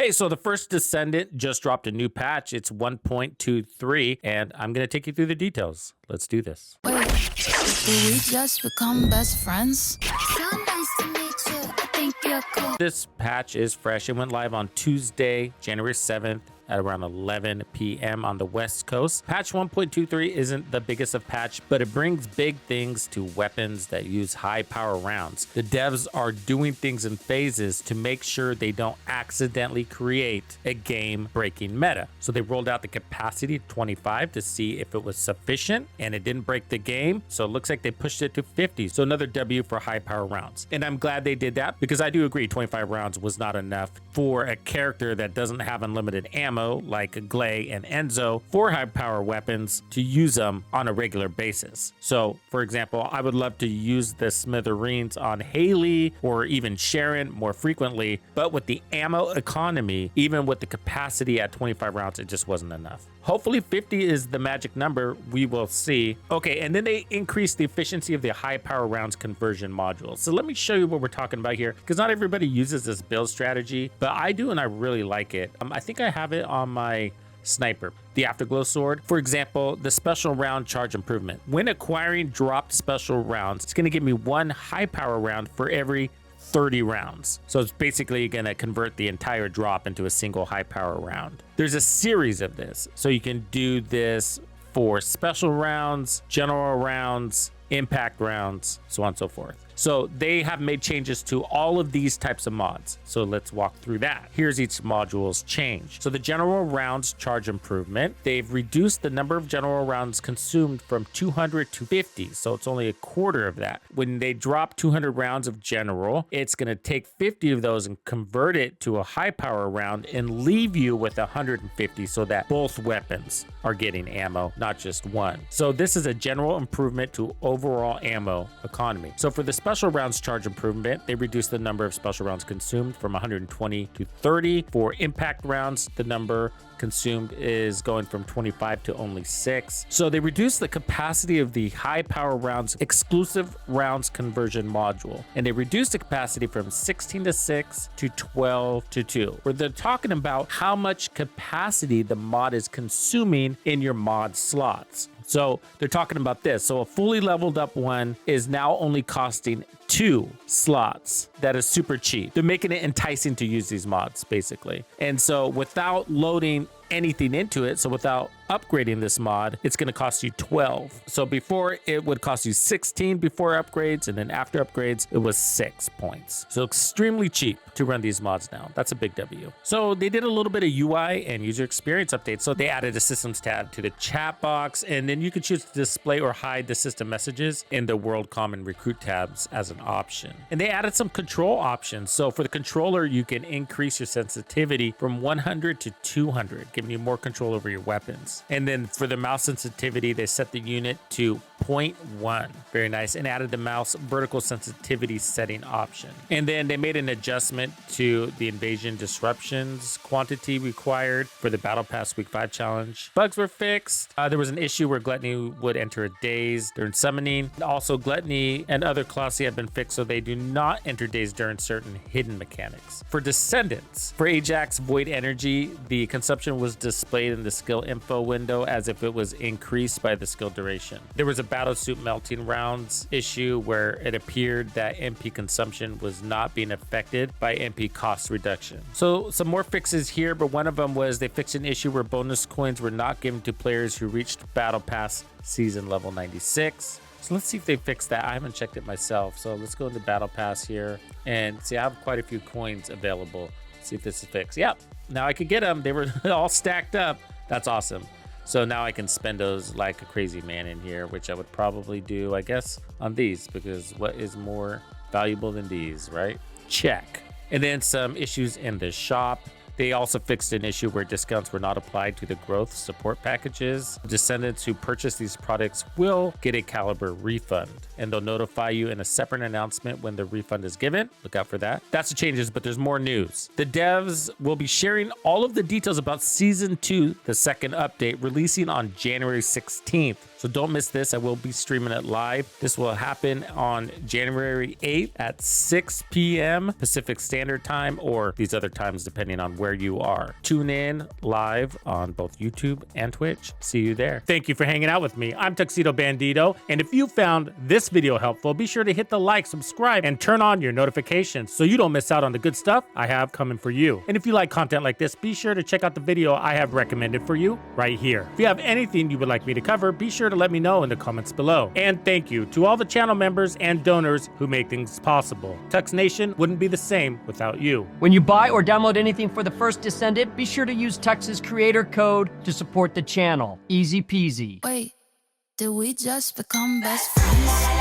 Hey, so the First Descendant just dropped a new patch. It's 1.23, and I'm going to take you through the details. Let's do this. Wait, did we just become best friends? So nice to meet you. I think you're cool. This patch is fresh. It went live on Tuesday, January 7th. At around 11 p.m. on the West Coast. Patch 1.23 isn't the biggest of patch, but it brings big things to weapons that use high power rounds. The devs are doing things in phases to make sure they don't accidentally create a game-breaking meta. So they rolled out the capacity to 25 to see if it was sufficient, and it didn't break the game. So it looks like they pushed it to 50. So another W for high power rounds. And I'm glad they did that because I do agree 25 rounds was not enough for a character that doesn't have unlimited ammo like Glay and Enzo for high power weapons to use them on a regular basis. So for example, I would love to use the smithereens on Haley or even Sharon more frequently, but with the ammo economy, even with the capacity at 25 rounds, it just wasn't enough. Hopefully 50 is the magic number. We will see. Okay, and then they increased the efficiency of the high power rounds conversion module. So let me show you what we're talking about here, because not everybody uses this build strategy, but I do, and I really like it. I think I have it on my sniper, the Afterglow sword. For example, the special round charge improvement. When acquiring dropped special rounds, it's going to give me one high power round for every 30 rounds. So it's basically going to convert the entire drop into a single high power round. There's a series of this. So you can do this for special rounds, general rounds, impact rounds, so on and so forth. So they have made changes to all of these types of mods. So let's walk through that. Here's each module's change. So the general rounds charge improvement, they've reduced the number of general rounds consumed from 200 to 50. So it's only a quarter of that. When they drop 200 rounds of general, it's going to take 50 of those and convert it to a high power round and leave you with 150 so that both weapons are getting ammo, not just one. So this is a general improvement to overall ammo economy. So for the special rounds charge improvement, they reduced the number of special rounds consumed from 120 to 30. For impact rounds, the number consumed is going from 25 to only 6. So they reduced the capacity of the high power rounds exclusive rounds conversion module, and they reduced the capacity from 16 to 6 to 12 to 2, where they're talking about how much capacity the mod is consuming in your mod slots. So they're talking about this. So a fully leveled up one is now only costing 2 slots. That is super cheap. They're making it enticing to use these mods, basically. And so without loading anything into it, so without upgrading this mod, it's going to cost you 12. So before it would cost you 16 before upgrades, and then after upgrades it was 6 points. So extremely cheap to run these mods now. That's a big W. So they did a little bit of UI and user experience updates. So they added a systems tab to the chat box, and then you can choose to display or hide the system messages in the world common recruit tabs as an option. And they added some control options. So for the controller, you can increase your sensitivity from 100 to 200, giving you more control over your weapons. And then for the mouse sensitivity, they set the unit to 0.1. Very nice. And added the mouse vertical sensitivity setting option. And then they made an adjustment to the invasion disruptions quantity required for the Battle Pass Week 5 challenge. Bugs were fixed. There was an issue where Gluttony would enter a daze during summoning. Also, Gluttony and other Colossi have been fixed, so they do not enter daze during certain hidden mechanics. For Descendants, for Ajax Void Energy, the consumption was displayed in the skill info window as if it was increased by the skill duration. There was a battlesuit melting rounds issue where it appeared that MP consumption was not being affected by MP cost reduction. So some more fixes here, but one of them was they fixed an issue where bonus coins were not given to players who reached Battle Pass season level 96. So let's see if they fixed that. I haven't checked it myself. So let's go into Battle Pass here and see. I have quite a few coins available. See if this is fixed. Yep, now I could get them. They were all stacked up. That's awesome. So now I can spend those like a crazy man in here, which I would probably do, I guess, on these, because what is more valuable than these, right? Check. And then some issues in the shop. They also fixed an issue where discounts were not applied to the growth support packages. Descendants who purchase these products will get a caliber refund, and they'll notify you in a separate announcement when the refund is given. Look out for that. That's the changes, but there's more news. The devs will be sharing all of the details about Season 2, the second update, releasing on January 16th. So don't miss this. I will be streaming it live. This will happen on January 8th at 6 p.m. Pacific Standard Time, or these other times depending on where you are. Tune in live on both YouTube and Twitch. See you there. Thank you for hanging out with me. I'm Tuxedo Bandido, and if you found this video helpful, be sure to hit the like, subscribe, and turn on your notifications so you don't miss out on the good stuff I have coming for you. And if you like content like this, be sure to check out the video I have recommended for you right here. If you have anything you would like me to cover, be sure to let me know in the comments below. And thank you to all the channel members and donors who make things possible. Tux Nation wouldn't be the same without you. When you buy or download anything for the First Descendant, be sure to use Tux's creator code to support the channel. Easy peasy. Wait, did we just become best friends?